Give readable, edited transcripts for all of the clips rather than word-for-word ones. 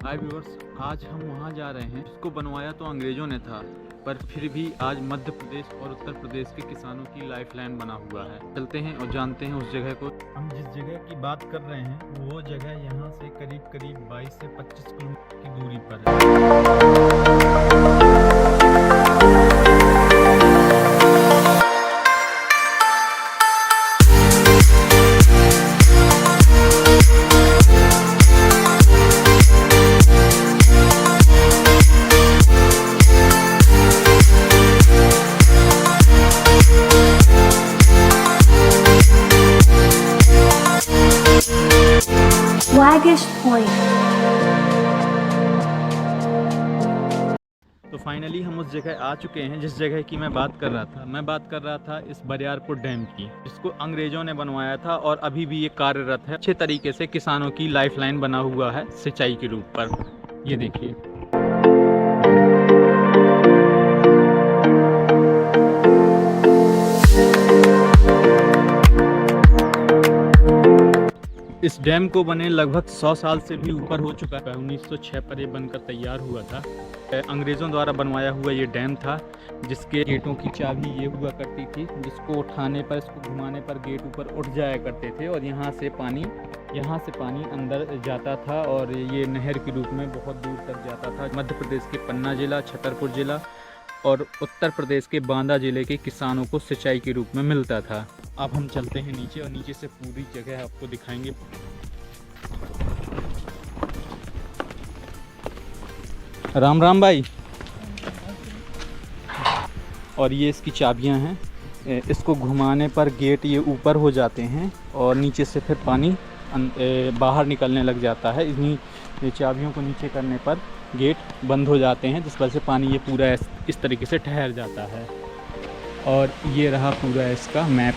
हाय viewers, आज हम वहाँ जा रहे हैं जिसको बनवाया तो अंग्रेज़ों ने था, पर फिर भी आज मध्य प्रदेश और उत्तर प्रदेश के किसानों की लाइफलाइन बना हुआ है। चलते हैं और जानते हैं उस जगह को। हम जिस जगह की बात कर रहे हैं वो जगह यहाँ से करीब 22 से 25 किलोमीटर की दूरी पर है। Waggish Point। तो फाइनली हम उस जगह आ चुके हैं जिस जगह की मैं बात कर रहा था। मैं बात कर रहा था इस बरियारपुर डैम की, जिसको अंग्रेजों ने बनवाया था और अभी भी ये कार्यरत है। अच्छे तरीके से किसानों की लाइफलाइन बना हुआ है सिंचाई के रूप पर। ये देखिए, इस डैम को बने लगभग 100 साल से भी ऊपर हो चुका है। 1906 पर ये बनकर तैयार हुआ था। अंग्रेज़ों द्वारा बनवाया हुआ ये डैम था, जिसके गेटों की चाबी ये हुआ करती थी, जिसको उठाने पर, इसको घुमाने पर गेट ऊपर उठ जाया करते थे और यहाँ से पानी अंदर जाता था और ये नहर के रूप में बहुत दूर तक जाता था। मध्य प्रदेश के पन्ना जिला, छतरपुर जिला और उत्तर प्रदेश के बांदा जिले के किसानों को सिंचाई के रूप में मिलता था। अब हम चलते हैं नीचे और नीचे से पूरी जगह आपको दिखाएंगे। राम राम भाई। और ये इसकी चाबियां हैं। इसको घुमाने पर गेट ये ऊपर हो जाते हैं और नीचे से फिर पानी बाहर निकलने लग जाता है। इन्हीं चाबियों को नीचे करने पर गेट बंद हो जाते हैं, जिस वजह से पानी ये पूरा इस तरीके से ठहर जाता है। और ये रहा पूरा इसका मैप।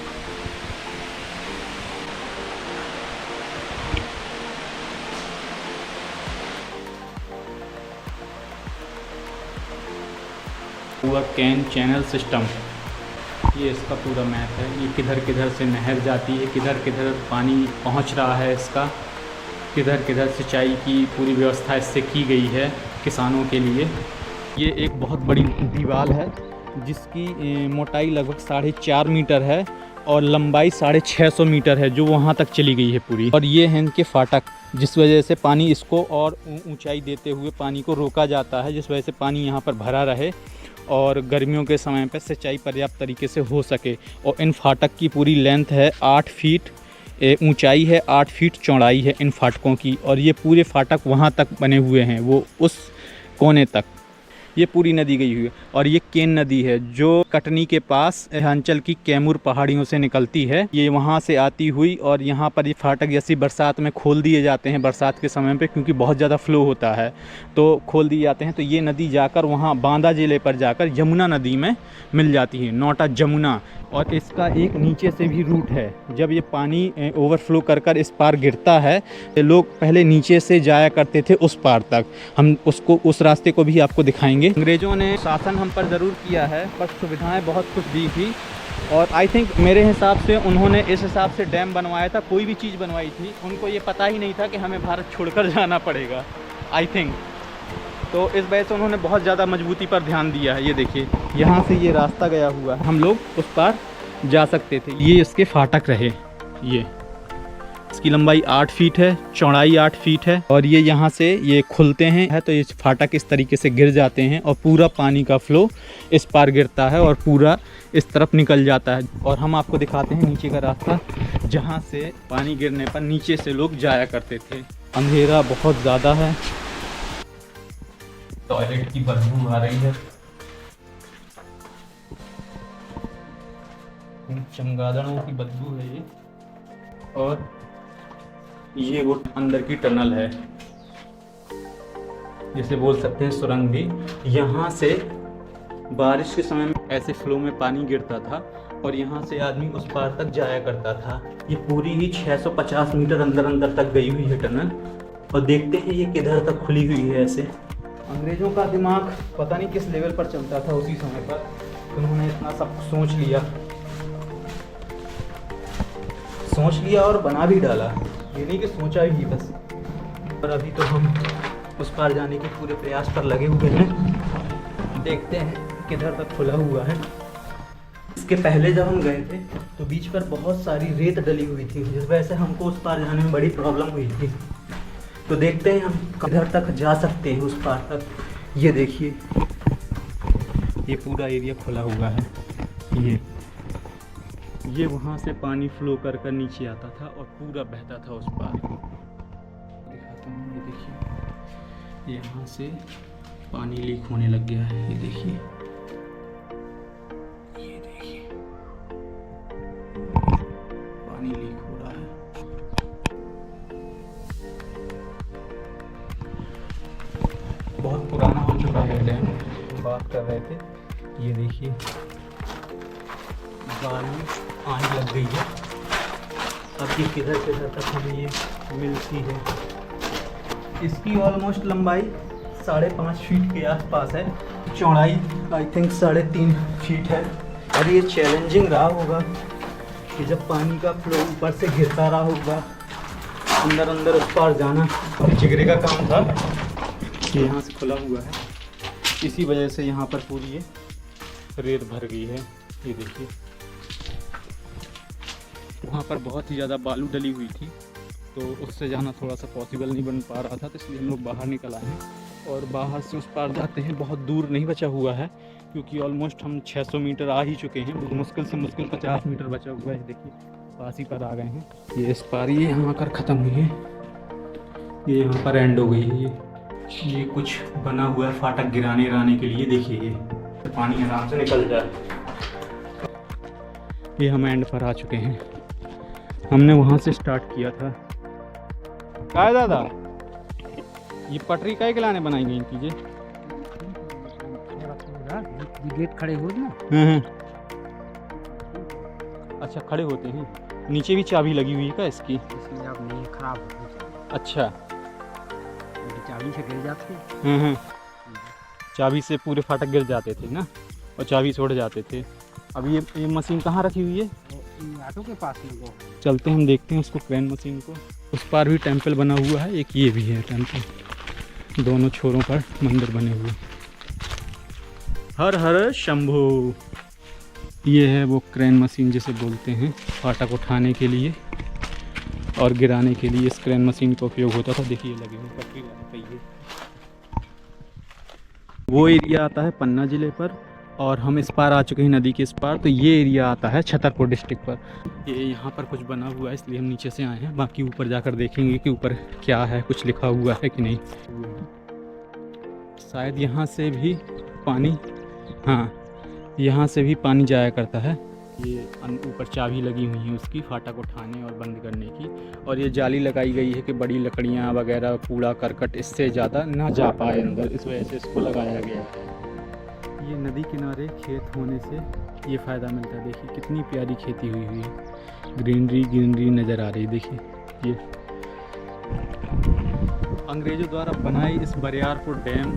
पूरा कैन चैनल सिस्टम, ये इसका पूरा मैप है। ये किधर किधर से नहर जाती है, किधर किधर पानी पहुंच रहा है, इसका किधर किधर सिंचाई की पूरी व्यवस्था इससे की गई है किसानों के लिए। ये एक बहुत बड़ी दीवार है जिसकी मोटाई लगभग 4.5 मीटर है और लंबाई 650 मीटर है, जो वहाँ तक चली गई है पूरी। और ये हैं इनके फाटक, जिस वजह से पानी इसको और ऊंचाई देते हुए पानी को रोका जाता है, जिस वजह से पानी यहाँ पर भरा रहे और गर्मियों के समय पर सिंचाई पर्याप्त तरीके से हो सके। और इन फाटक की पूरी लेंथ है 8 फीट, ऊंचाई है 8 फीट, चौड़ाई है इन फाटकों की। और ये पूरे फाटक वहाँ तक बने हुए हैं, वो उस कोने तक ये पूरी नदी गई हुई है। और ये केन नदी है जो कटनी के पास हिमाचल की कैमूर पहाड़ियों से निकलती है। ये वहाँ से आती हुई और यहाँ पर ये फाटक जैसी बरसात में खोल दिए जाते हैं, बरसात के समय पे, क्योंकि बहुत ज़्यादा फ्लो होता है तो खोल दिए जाते हैं। तो ये नदी जाकर वहाँ बांदा ज़िले पर जाकर यमुना नदी में मिल जाती है, नौटा जमुना। और इसका एक नीचे से भी रूट है। जब ये पानी ओवरफ्लो कर इस पार गिरता है तो लोग पहले नीचे से जाया करते थे उस पार तक। हम उस रास्ते को भी आपको दिखाएंगे। अंग्रेज़ों ने शासन हम पर ज़रूर किया है, पर सुविधाएं बहुत कुछ दी थी। और आई थिंक मेरे हिसाब से उन्होंने इस हिसाब से डैम बनवाया था, कोई भी चीज़ बनवाई थी, उनको ये पता ही नहीं था कि हमें भारत छोड़कर जाना पड़ेगा, आई थिंक। तो इस वजह से उन्होंने बहुत ज़्यादा मजबूती पर ध्यान दिया है। ये देखिए, यहाँ से ये रास्ता गया हुआ है, हम लोग उस पार जा सकते थे। ये इसके फाटक रहे। ये इसकी लंबाई 8 फीट है, चौड़ाई 8 फीट है। और ये यहाँ से ये खुलते हैं तो ये फाटक इस तरीके से गिर जाते हैं और पूरा पानी का फ्लो इस पार गिरता है और पूरा इस तरफ निकल जाता है। और हम आपको दिखाते हैं नीचे का रास्ता, जहाँ से पानी गिरने पर नीचे से लोग जाया करते थे। अंधेरा बहुत ज़्यादा है, टॉयलेट की बदबू आ रही है, चमगादड़ों की बदबू है ये। और ये वो अंदर की टनल है, जिसे बोल सकते हैं सुरंग भी। यहाँ से बारिश के समय में ऐसे फ्लो में पानी गिरता था और यहाँ से आदमी उस पार तक जाया करता था। ये पूरी ही 650 मीटर अंदर तक गई हुई है टनल। और देखते हैं ये किधर तक खुली हुई है। ऐसे अंग्रेज़ों का दिमाग पता नहीं किस लेवल पर चलता था उसी समय पर, उन्होंने इतना सब सोच लिया और बना भी डाला। ये नहीं कि सोचा ही बस। और अभी तो हम उस पार जाने के पूरे प्रयास पर लगे हुए हैं। देखते हैं किधर तक खुला हुआ है। इसके पहले जब हम गए थे तो बीच पर बहुत सारी रेत डली हुई थी, जिस वजह से हमको उस पार जाने में बड़ी प्रॉब्लम हुई थी। तो देखते हैं हम किधर तक जा सकते हैं उस पार तक। ये देखिए, ये पूरा एरिया खुला हुआ है। ये वहाँ से पानी फ्लो कर कर नीचे आता था और पूरा बहता था उस पार। दिखाता हूँ, ये देखिए, ये यहाँ से पानी लीक होने लग गया है। ये देखिए, ये देखिए, पानी लीक हो रहा है। बहुत पुराना हो चुका है डैम, बात कर रहे थे। ये देखिए, गाल में आग लग गई है। अब ये किधर किधर तक हमें ये मिलती है। इसकी ऑलमोस्ट लंबाई 5.5 फीट के आसपास है, चौड़ाई आई थिंक 3.5 फीट है। और ये चैलेंजिंग रहा होगा कि जब पानी का फ्लो ऊपर से गिरता रहा होगा, अंदर अंदर उस पार जाना जिगरे का काम था। ये यहाँ से खुला हुआ है, इसी वजह से यहाँ पर पूरी ये रेत भर गई है। ये देखिए, वहाँ पर बहुत ही ज़्यादा बालू डली हुई थी, तो उससे जाना थोड़ा सा पॉसिबल नहीं बन पा रहा था, तो इसलिए हम लोग बाहर निकल आए हैं। और बाहर से उस पार जाते हैं, बहुत दूर नहीं बचा हुआ है, क्योंकि ऑलमोस्ट हम 600 मीटर आ ही चुके हैं। मुश्किल से मुश्किल 50 मीटर बचा हुआ है। देखिए, पास ही पर आ गए हैं। ये इस पार ये यहाँ कर ख़त्म हुई है, ये यहाँ पर एंड हो गई है। ये कुछ बना हुआ है फाटक गिराने के लिए। देखिए, ये पानी आराम से निकल जाए। ये हम एंड पर आ चुके हैं। हमने वहाँ से स्टार्ट किया था। क्या है दादा, ये पटरी का लाने बनाई गई चीज़ें? गेट खड़े हो ना। अच्छा, खड़े होते हैं। नीचे भी चाबी लगी हुई है क्या इसकी? इसलिए अब नहीं खराब हो गई। अच्छा, चाबी से गिर जाती। चाबी से पूरे फाटक गिर जाते थे ना, और चाबी छोड़ जाते थे। अब ये मशीन कहाँ रखी हुई है? ऑटो के पास में वो। चलते हैं, हम देखते हैं उसको, क्रेन मशीन को। उस पार भी टेंपल बना हुआ है, एक ये भी है टेंपल। दोनों छोरों पर मंदिर बने हुए। हर हर शंभू। ये है वो क्रेन मशीन जिसे बोलते हैं, फाटक उठाने के लिए और गिराने के लिए इस क्रेन मशीन का उपयोग होता था। देखिए, लगे हुए पटरी वाले पहिए। वो एरिया आता है पन्ना ज़िले पर, और हम इस पार आ चुके हैं नदी के इस पार। तो ये एरिया आता है छतरपुर डिस्ट्रिक्ट पर। ये यहाँ पर कुछ बना हुआ है, इसलिए हम नीचे से आए हैं। बाकी ऊपर जाकर देखेंगे कि ऊपर क्या है, कुछ लिखा हुआ है कि नहीं। शायद यहाँ से भी पानी, हाँ, यहाँ से भी पानी जाया करता है। ये ऊपर चाबी लगी हुई है उसकी, फाटक उठाने और बंद करने की। और ये जाली लगाई गई है कि बड़ी लकड़ियाँ वगैरह, कूड़ा करकट इससे ज़्यादा ना जा पाए अंदर, इस वजह से इसको लगाया गया है। ये नदी किनारे खेत होने से ये फ़ायदा मिलता है। देखिए, कितनी प्यारी खेती हुई है, ग्रीनरी नज़र आ रही है। देखिए, ये अंग्रेज़ों द्वारा बनाई इस बरियारपुर डैम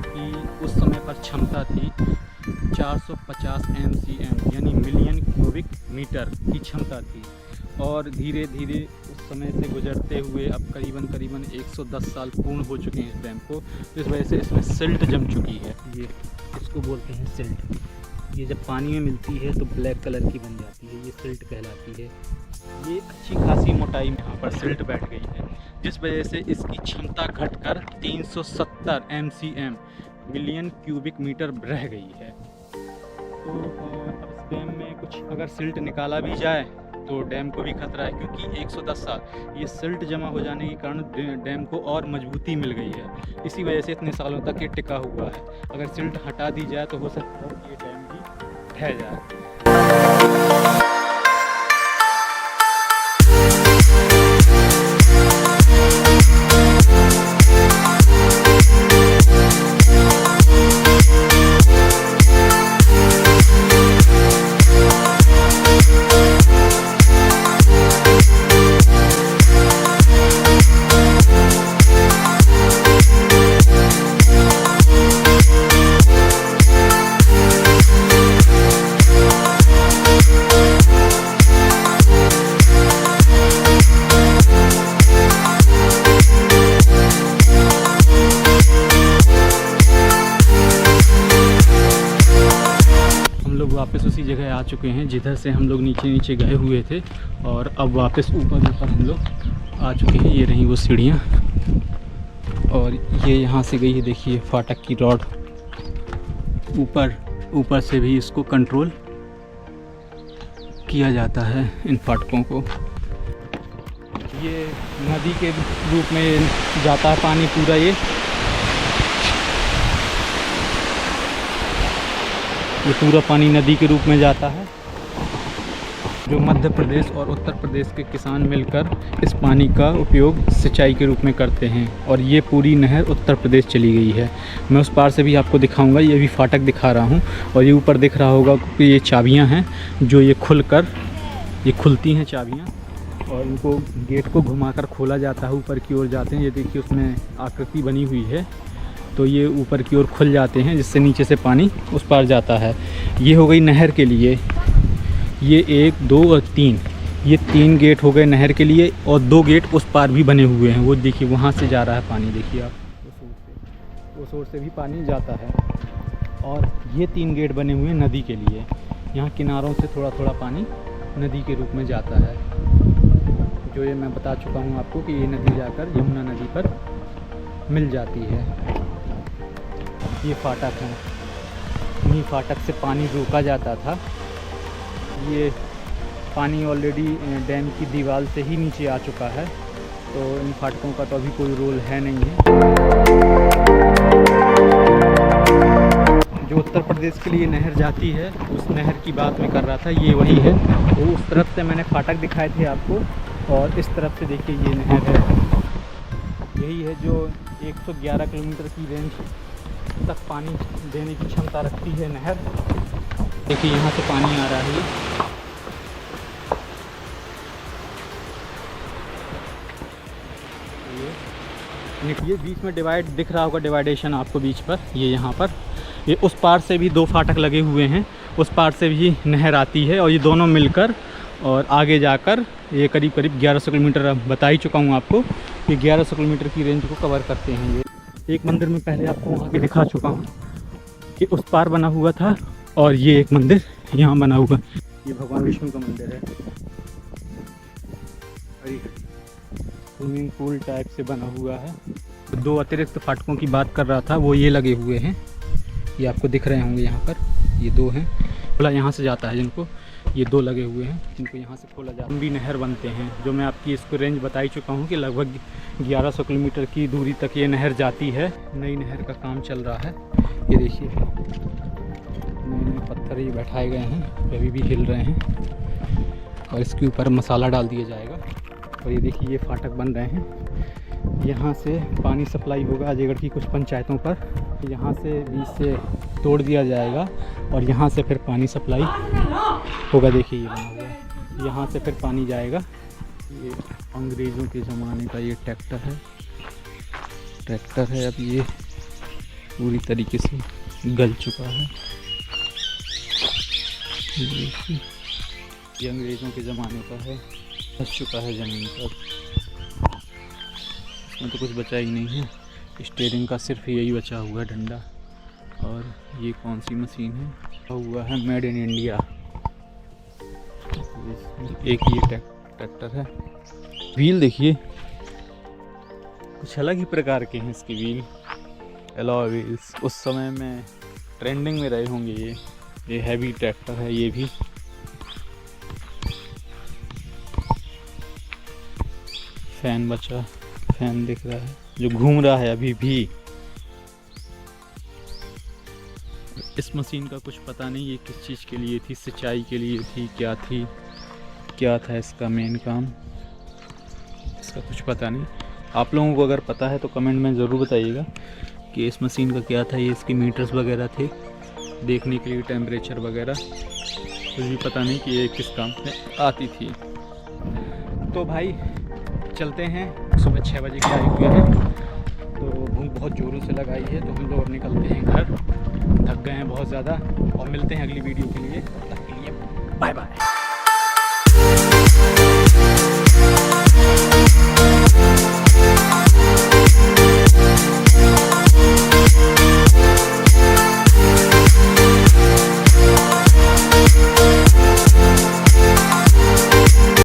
की उस समय पर क्षमता थी 450 MCM, यानी मिलियन क्यूबिक मीटर की क्षमता थी। और धीरे धीरे उस समय से गुजरते हुए अब करीबन 110 साल पूर्ण हो चुके हैं इस डैम को। तो इस वजह से इसमें सिल्ट जम चुकी है। ये इसको बोलते हैं सिल्ट। ये जब पानी में मिलती है तो ब्लैक कलर की बन जाती है, ये सिल्ट कहलाती है। ये अच्छी खासी मोटाई में यहाँ पर सिल्ट बैठ गई है, जिस वजह से इसकी क्षमता घटकर 370 MCM, मिलियन क्यूबिक मीटर रह गई है। तो अब इस डैम में कुछ अगर सिल्ट निकाला भी जाए तो डैम को भी खतरा है, क्योंकि 110 साल ये सिल्ट जमा हो जाने के कारण डैम को और मजबूती मिल गई है। इसी वजह से इतने सालों तक ये टिका हुआ है। अगर सिल्ट हटा दी जाए तो हो सकता है कि ये डैम भी ढह जाए। जगह आ चुके हैं जिधर से हम लोग नीचे नीचे गए हुए थे, और अब वापस ऊपर हम लोग आ चुके हैं। ये रही वो सीढ़ियाँ, और ये यहाँ से गई है, देखिए फाटक की रॉड। ऊपर से भी इसको कंट्रोल किया जाता है इन फाटकों को। ये नदी के रूप में जाता है पानी पूरा। ये पूरा पानी नदी के रूप में जाता है, जो मध्य प्रदेश और उत्तर प्रदेश के किसान मिलकर इस पानी का उपयोग सिंचाई के रूप में करते हैं। और ये पूरी नहर उत्तर प्रदेश चली गई है। मैं उस पार से भी आपको दिखाऊंगा, ये भी फाटक दिखा रहा हूँ। और ये ऊपर दिख रहा होगा कि ये चाबियाँ हैं जो ये खुलती हैं चाबियाँ, और इनको गेट को घुमाकर खोला जाता है। ऊपर की ओर जाते हैं, ये देखिए उसमें आकृति बनी हुई है, तो ये ऊपर की ओर खुल जाते हैं, जिससे नीचे से पानी उस पार जाता है। ये हो गई नहर के लिए। ये 1, 2 और 3, ये 3 गेट हो गए नहर के लिए, और 2 गेट उस पार भी बने हुए हैं। वो देखिए वहाँ से जा रहा है पानी, देखिए आप, उस ओर से भी पानी जाता है। और ये 3 गेट बने हुए हैं नदी के लिए। यहाँ किनारों से थोड़ा थोड़ा पानी नदी के रूप में जाता है, जो ये मैं बता चुका हूँ आपको कि ये नदी जाकर यमुना नदी पर मिल जाती है। ये फाटक है, इन्हीं फाटक से पानी रोका जाता था। ये पानी ऑलरेडी डैम की दीवार से ही नीचे आ चुका है, तो इन फाटकों का तो अभी कोई रोल है नहीं है। जो उत्तर प्रदेश के लिए नहर जाती है, उस नहर की बात मैं कर रहा था, ये वही है। तो उस तरफ से मैंने फाटक दिखाए थे आपको, और इस तरफ से देखिए ये नहर है। यही है जो 111 किलोमीटर की रेंज तक पानी देने की क्षमता रखती है नहर। देखिए यहाँ से पानी आ रहा है। ये बीच में डिवाइड दिख रहा होगा, डिवाइडेशन आपको बीच पर, ये यहाँ पर। ये उस पार से भी 2 फाटक लगे हुए हैं, उस पार से भी नहर आती है, और ये दोनों मिलकर और आगे जाकर ये करीब 1100 किलोमीटर बता ही चुका हूँ आपको कि 1100 किलोमीटर की रेंज को कवर करते हैं। ये एक मंदिर में पहले आपको वहाँ के दिखा चुका हूँ कि उस पार बना हुआ था, और ये एक मंदिर यहाँ बना हुआ, ये भगवान विष्णु का मंदिर है। स्विमिंग पूल टाइप से बना हुआ है। 2 अतिरिक्त फाटकों की बात कर रहा था, वो ये लगे हुए हैं, ये आपको दिख रहे होंगे यहाँ पर। ये 2 हैं, खुला यहाँ से जाता है जिनको, ये 2 लगे हुए हैं जिनको यहाँ से खोला जाता है। लंबी नहर बनते हैं, जो मैं आपकी इसको रेंज बता ही चुका हूँ कि लगभग 1100 किलोमीटर की दूरी तक ये नहर जाती है। नई नहर का काम चल रहा है। ये देखिए नए पत्थर ये बैठाए गए हैं, अभी भी हिल रहे हैं, और इसके ऊपर मसाला डाल दिया जाएगा। और ये देखिए ये फाटक बन रहे हैं। यहाँ से पानी सप्लाई होगा अजयगढ़ की कुछ पंचायतों पर। यहाँ से बीच से तोड़ दिया जाएगा, और यहाँ से फिर पानी सप्लाई होगा। देखिए ये बना हुआ है, यहाँ से फिर पानी जाएगा। ये अंग्रेज़ों के ज़माने का ये ट्रैक्टर है। अब ये पूरी तरीके से गल चुका है। ये अंग्रेज़ों के ज़माने का है, फंस चुका है ज़मीन पर। इसमें तो कुछ बचा ही नहीं है, स्टीयरिंग का सिर्फ यही बचा हुआ है डंडा। और ये कौन सी मशीन है, हुआ है मेड इन इंडिया। एक ये ट्रैक्टर है। व्हील देखिए कुछ अलग ही प्रकार के हैं इसके व्हील, अलॉय व्हील्स। उस समय में ट्रेंडिंग में रहे होंगे ये हैवी ट्रैक्टर है ये भी। फैन बचा, फैन दिख रहा है जो घूम रहा है अभी भी। इस मशीन का कुछ पता नहीं ये किस चीज़ के लिए थी, सिंचाई के लिए थी, क्या था इसका मेन काम, इसका कुछ पता नहीं। आप लोगों को अगर पता है तो कमेंट में ज़रूर बताइएगा कि इस मशीन का क्या था। ये इसके मीटर्स वगैरह थे देखने के लिए, टेम्परेचर वगैरह, कुछ भी पता नहीं कि ये किस काम में आती थी। तो भाई चलते हैं, सुबह 6 बजे के आए हुए हैं, तो भूख बहुत ज़ोरों से लगाई है, तो हम लोग निकलते हैं घर, थक गए हैं बहुत ज़्यादा। और मिलते हैं अगली वीडियो के लिए, तब तक के लिए बाय बाय।